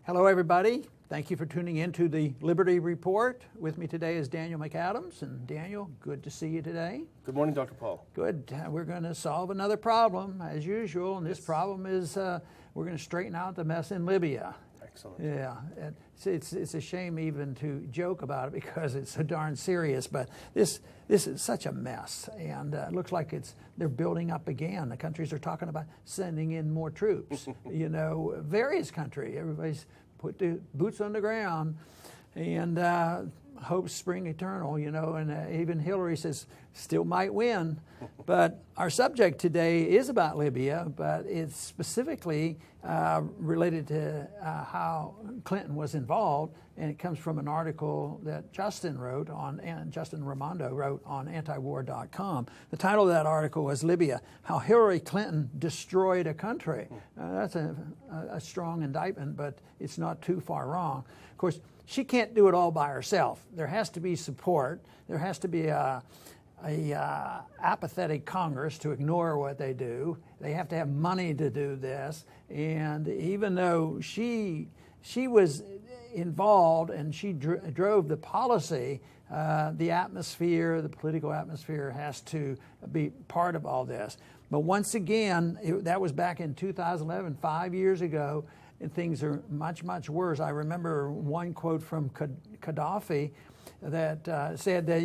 Hello, everybody. Thank you for tuning in to the Liberty Report. With me today is Daniel McAdams. And Daniel, good to see you today. Good morning, Dr. Paul. Good. We're going to solve another problem, as usual. And this problem is we're going to straighten out the mess in Libya. Excellent. Yeah. It's a shame even to joke about it because it's so darn serious. But this is such a mess. And it looks like they're building up again. The countries are talking about sending in more troops. Various countries. Everybody's put the boots on the ground and hope spring eternal, and even Hillary says still might win. But our subject today is about Libya, but it's specifically related to how Clinton was involved, and it comes from an article that Justin Raimondo wrote on antiwar.com. The title of that article was Libya, How Hillary Clinton Destroyed a Country. That's a strong indictment, but it's not too far wrong. Of course, she can't do it all by herself. There has to be support. There has to be a apathetic Congress to ignore what they do. They have to have money to do this. And even though she was involved and she drove the policy, the atmosphere, the political atmosphere has to be part of all this. But once again, that was back in 2011, 5 years ago, and things are much, much worse. I remember one quote from Gaddafi that said that,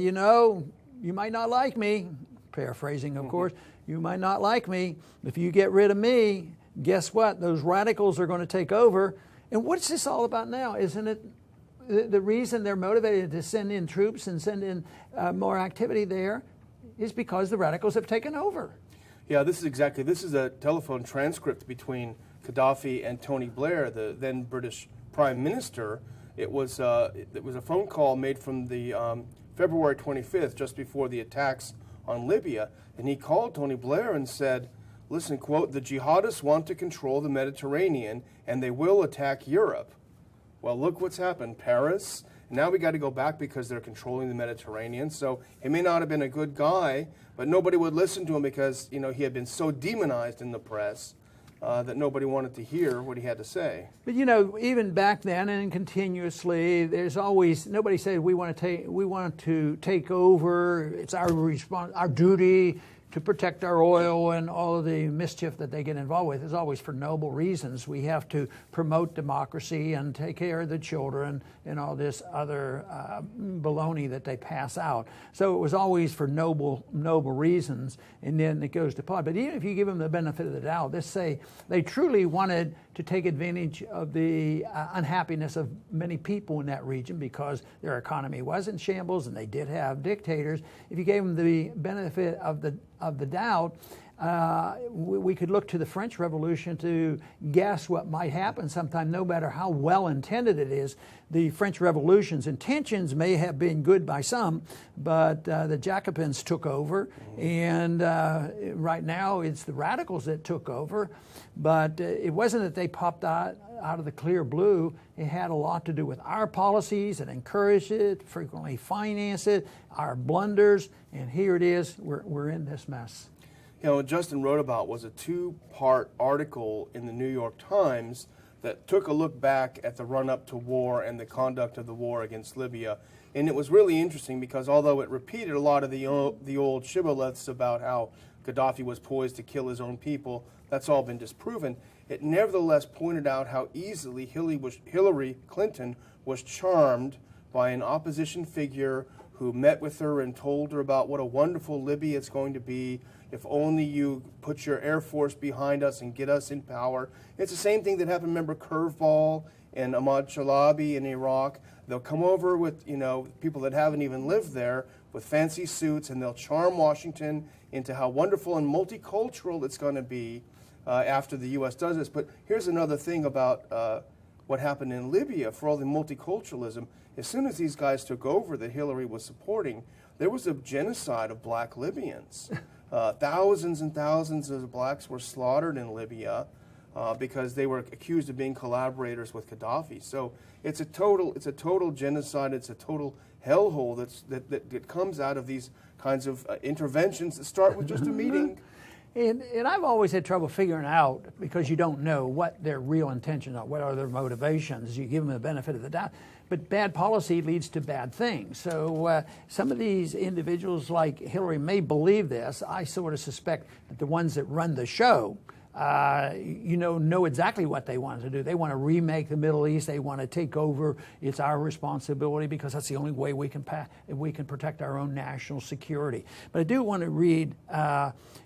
you might not like me, paraphrasing, of course, you might not like me. If you get rid of me, guess what? Those radicals are going to take over. And what's this all about now? Isn't it the reason they're motivated to send in troops and send in more activity there is because the radicals have taken over? Yeah, this is a telephone transcript between Gaddafi and Tony Blair, the then British Prime Minister. It was a phone call made from the February 25th, just before the attacks on Libya, and he called Tony Blair and said, listen, quote, the jihadists want to control the Mediterranean and they will attack Europe. Well, look what's happened. Paris, now we got to go back because they're controlling the Mediterranean. So he may not have been a good guy, but nobody would listen to him because, he had been so demonized in the press that nobody wanted to hear what he had to say. But even back then and continuously, there's always nobody said we want to take over. It's our duty to protect our oil and all of the mischief that they get involved with is always for noble reasons. We have to promote democracy and take care of the children and all this other baloney that they pass out. So it was always for noble reasons, and then it goes to pot. But even if you give them the benefit of the doubt, let's say they truly wanted to take advantage of the unhappiness of many people in that region because their economy was in shambles and they did have dictators. If you gave them the benefit of the doubt, we could look to the French Revolution to guess what might happen sometime, no matter how well intended it is. The French Revolution's intentions may have been good by some, but the Jacobins took over, and right now it's the radicals that took over. But it wasn't that they popped out of the clear blue. It had a lot to do with our policies that encouraged it, frequently financed it, our blunders, and here it is. We're in this mess. What Justin wrote about was a two-part article in the New York Times that took a look back at the run-up to war and the conduct of the war against Libya. And it was really interesting because although it repeated a lot of the old shibboleths about how Gaddafi was poised to kill his own people, that's all been disproven. It nevertheless pointed out how easily Hillary Clinton was charmed by an opposition figure who met with her and told her about what a wonderful Libya it's going to be if only you put your Air Force behind us and get us in power. It's the same thing that happened, remember, Curveball and Ahmad Chalabi in Iraq. They'll come over with, people that haven't even lived there with fancy suits, and they'll charm Washington into how wonderful and multicultural it's going to be after the U.S. does this. But here's another thing about what happened in Libya for all the multiculturalism. As soon as these guys took over that Hillary was supporting, there was a genocide of black Libyans. Thousands and thousands of blacks were slaughtered in Libya because they were accused of being collaborators with Gaddafi. So it's a total genocide. It's a total hellhole that comes out of these kinds of interventions that start with just a meeting. And I've always had trouble figuring out, because you don't know what their real intentions are, what are their motivations. You give them the benefit of the doubt. But bad policy leads to bad things. So some of these individuals like Hillary may believe this. I sort of suspect that the ones that run the show, know exactly what they want to do. They want to remake the Middle East. They want to take over. It's our responsibility because that's the only way we can protect our own national security. But I do want to read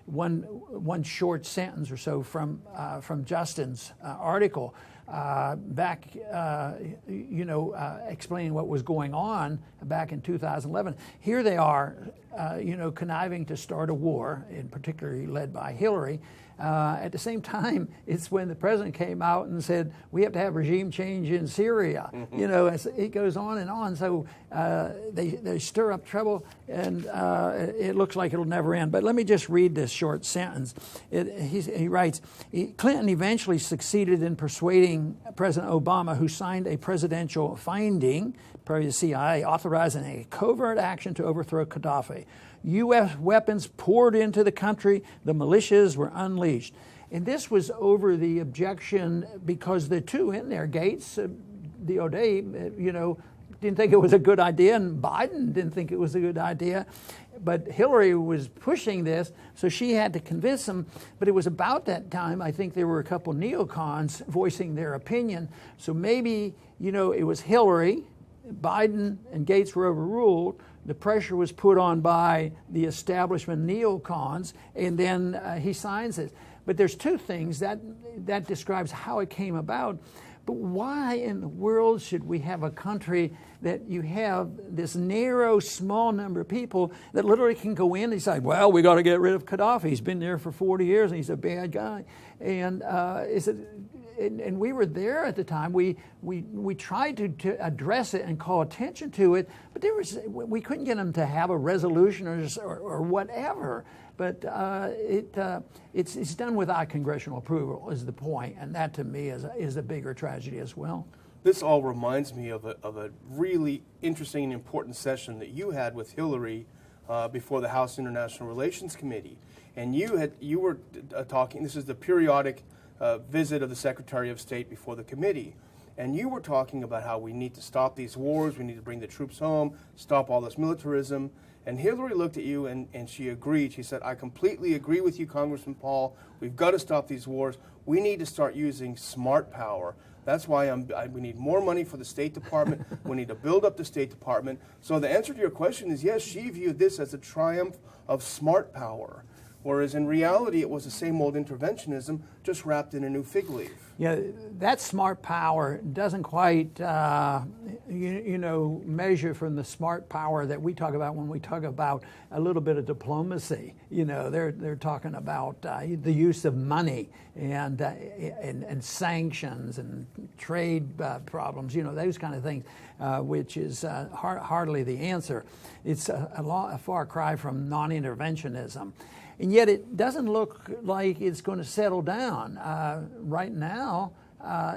one short sentence or so from Justin's article back, explaining what was going on back in 2011. Here they are, conniving to start a war, in particularly led by Hillary. At the same time, it's when the president came out and said, we have to have regime change in Syria. Mm-hmm. It goes on and on. So they stir up trouble, and it looks like it'll never end. But let me just read this short sentence. He writes, Clinton eventually succeeded in persuading President Obama, who signed a presidential finding, probably the CIA, authorizing a covert action to overthrow Gaddafi. U.S. weapons poured into the country. The militias were unleashed. And this was over the objection because the two in there, Gates, the O'Day, didn't think it was a good idea, and Biden didn't think it was a good idea. But Hillary was pushing this, so she had to convince them. But it was about that time, I think there were a couple neocons voicing their opinion. So maybe, it was Hillary, Biden, and Gates were overruled. The pressure was put on by the establishment neocons, and then he signs it. But there's two things that describes how it came about. But why in the world should we have a country that you have this narrow, small number of people that literally can go in and say, well, we got to get rid of Gaddafi. He's been there for 40 years and he's a bad guy. And and we were there at the time. We tried to address it and call attention to it, but we couldn't get them to have a resolution or whatever. But it's done without congressional approval is the point, and that to me is a bigger tragedy as well. This all reminds me of a really interesting and important session that you had with Hillary before the House International Relations Committee, and you were talking. This is the periodic visit of the Secretary of State before the committee. And you were talking about how we need to stop these wars, we need to bring the troops home, stop all this militarism. And Hillary looked at you and she agreed. She said, I completely agree with you, Congressman Paul. We've got to stop these wars. We need to start using smart power. That's why we need more money for the State Department. We need to build up the State Department. So the answer to your question is yes, she viewed this as a triumph of smart power. Whereas in reality, it was the same old interventionism, just wrapped in a new fig leaf. Yeah, that smart power doesn't quite, measure from the smart power that we talk about when we talk about a little bit of diplomacy. They're talking about the use of money and sanctions and trade problems. Those kind of things, which is hardly the answer. It's a far cry from non-interventionism. And yet it doesn't look like it's going to settle down. Right now,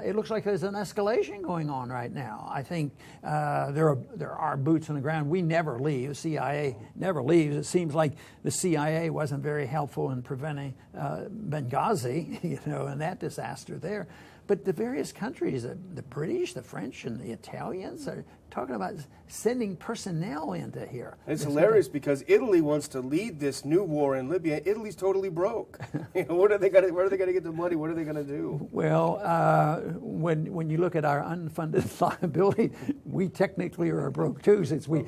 it looks like there's an escalation going on right now. I think there are boots on the ground. We never leave. The CIA never leaves. It seems like the CIA wasn't very helpful in preventing Benghazi, and that disaster there. But the various countries, the British, the French, and the Italians are talking about sending personnel into here. It's hilarious because Italy wants to lead this new war in Libya. Italy's totally broke. Where are they going to get the money? What are they going to do? Well, when you look at our unfunded liability, we technically are broke too, since we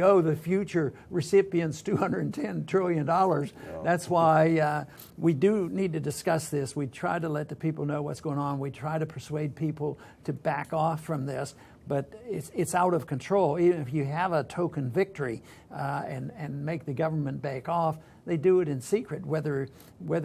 owe the future recipients $210 trillion. Yeah. That's why we do need to discuss this. We try to let the people know what's going on. We try to persuade people to back off from this. But it's out of control. Even if you have a token victory and make the government back off, they do it in secret. Whether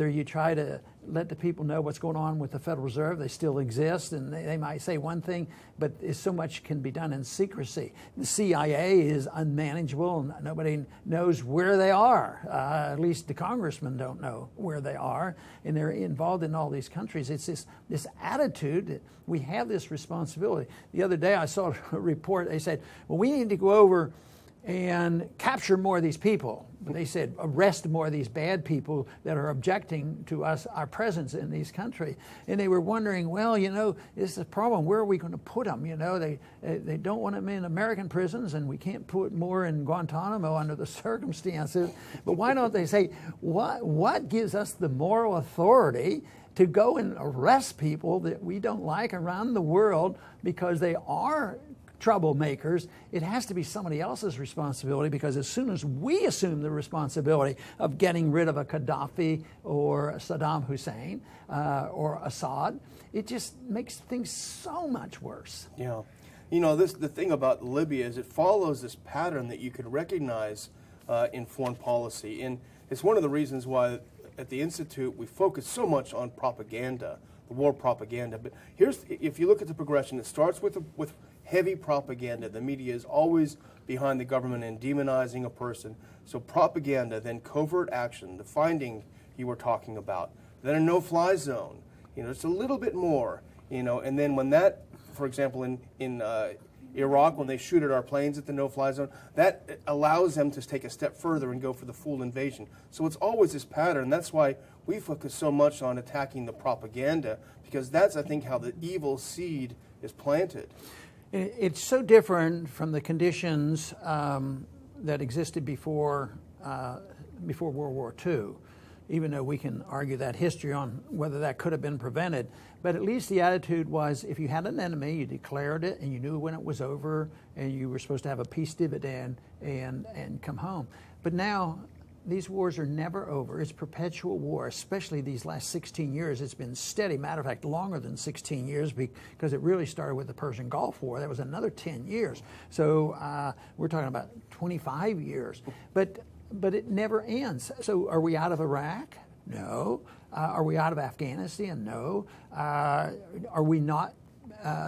you try to let the people know what's going on with the Federal Reserve, they still exist, and they might say one thing, but so much can be done in secrecy. The CIA is unmanageable, and nobody knows where they are. At least the congressmen don't know where they are, and they're involved in all these countries. It's this attitude that we have this responsibility. The other day I saw a report. They said, well, we need to go over and capture more of these people. They said arrest more of these bad people that are objecting to our presence in these countries. And they were wondering, well, this is a problem. Where are we going to put them? They don't want them in American prisons, and we can't put more in Guantanamo under the circumstances. But why don't they say, what gives us the moral authority to go and arrest people that we don't like around the world because they are troublemakers? It has to be somebody else's responsibility, because as soon as we assume the responsibility of getting rid of a Gaddafi or a Saddam Hussein or Assad, it just makes things so much worse. Yeah. The thing about Libya is it follows this pattern that you could recognize in foreign policy. And it's one of the reasons why at the Institute we focus so much on propaganda, the war propaganda. But if you look at the progression, it starts with heavy propaganda. The media is always behind the government and demonizing a person. So propaganda, then covert action, the finding you were talking about, then a no-fly zone. It's a little bit more. And then when that, for example, in Iraq, when they shoot at our planes at the no-fly zone, that allows them to take a step further and go for the full invasion. So it's always this pattern. That's why we focus so much on attacking the propaganda, because that's, I think, how the evil seed is planted. It's so different from the conditions that existed before World War II, even though we can argue that history on whether that could have been prevented. But at least the attitude was, if you had an enemy, you declared it, and you knew when it was over, and you were supposed to have a peace dividend and come home. But now, these wars are never over. It's perpetual war, especially these last 16 years. It's been steady. Matter of fact, longer than 16 years, because it really started with the Persian Gulf War. That was another 10 years. So we're talking about 25 years. But it never ends. So are we out of Iraq? No. Are we out of Afghanistan? No. Are we not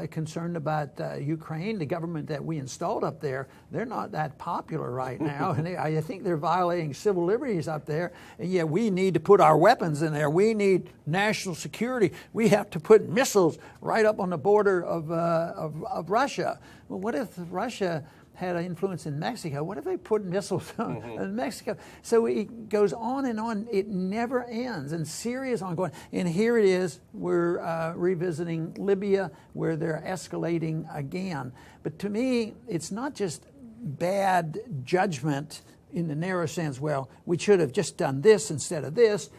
concerned about Ukraine? The government that we installed up there, they're not that popular right now. And I think they're violating civil liberties up there. And yeah, we need to put our weapons in there. We need national security. We have to put missiles right up on the border of Russia. Well, what if Russia had an influence in Mexico? What if they put missiles in Mexico? So it goes on and on. It never ends. And Syria is ongoing. And here it is. We're revisiting Libya, where they're escalating again. But to me, it's not just bad judgment in the narrow sense, well, we should have just done this instead of this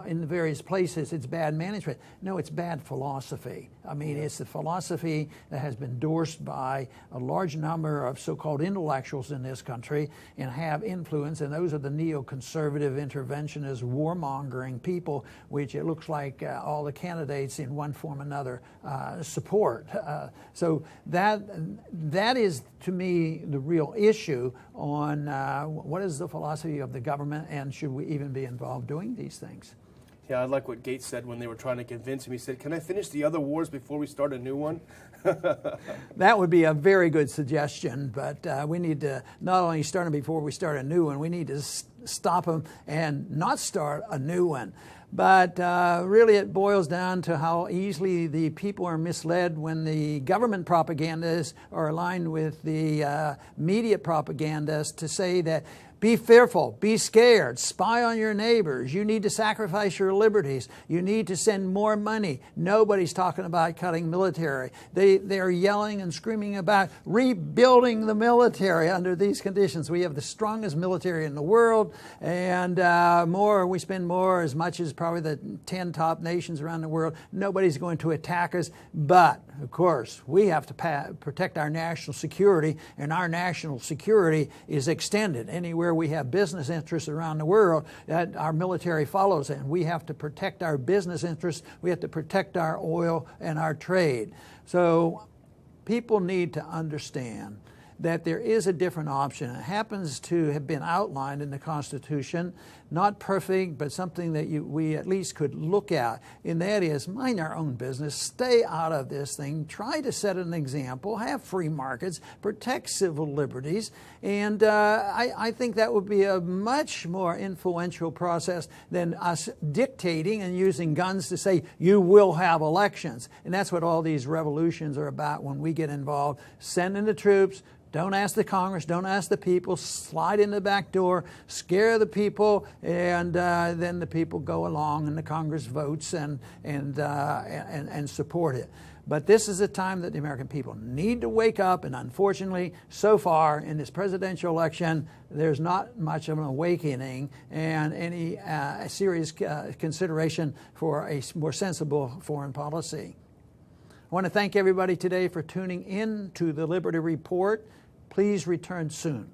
in the various places. It's bad management. No, it's bad philosophy. I mean, it's the philosophy that has been endorsed by a large number of so-called intellectuals in this country and have influence, and those are the neoconservative, interventionist, warmongering people, which it looks like all the candidates in one form or another support. So that is, to me, the real issue on what is the philosophy of the government, and should we even be involved doing these things? Yeah, I like what Gates said when they were trying to convince him. He said, "Can I finish the other wars before we start a new one?" That would be a very good suggestion, but we need to not only start them before we start a new one, we need to stop them and not start a new one. But really it boils down to how easily the people are misled when the government propagandists are aligned with the media propagandists to say that be fearful, be scared, spy on your neighbors. You need to sacrifice your liberties. You need to send more money. Nobody's talking about cutting military. They're yelling and screaming about rebuilding the military under these conditions. We have the strongest military in the world, and we spend more, as much as probably the 10 top nations around the world. Nobody's going to attack us, but of course, we have to protect our national security, and our national security is extended. Anywhere we have business interests around the world, that our military follows, and we have to protect our business interests. We have to protect our oil and our trade. So people need to understand that there is a different option. It happens to have been outlined in the Constitution, not perfect, but something that we at least could look at, and that is mind our own business, stay out of this thing, try to set an example, have free markets, protect civil liberties, and I think that would be a much more influential process than us dictating and using guns to say, you will have elections. And that's what all these revolutions are about when we get involved, sending the troops, Don't ask the Congress, don't ask the people, slide in the back door, scare the people, and then the people go along and the Congress votes and support it. But this is a time that the American people need to wake up, and unfortunately, so far in this presidential election, there's not much of an awakening and any serious consideration for a more sensible foreign policy. I want to thank everybody today for tuning in to the Liberty Report. Please return soon.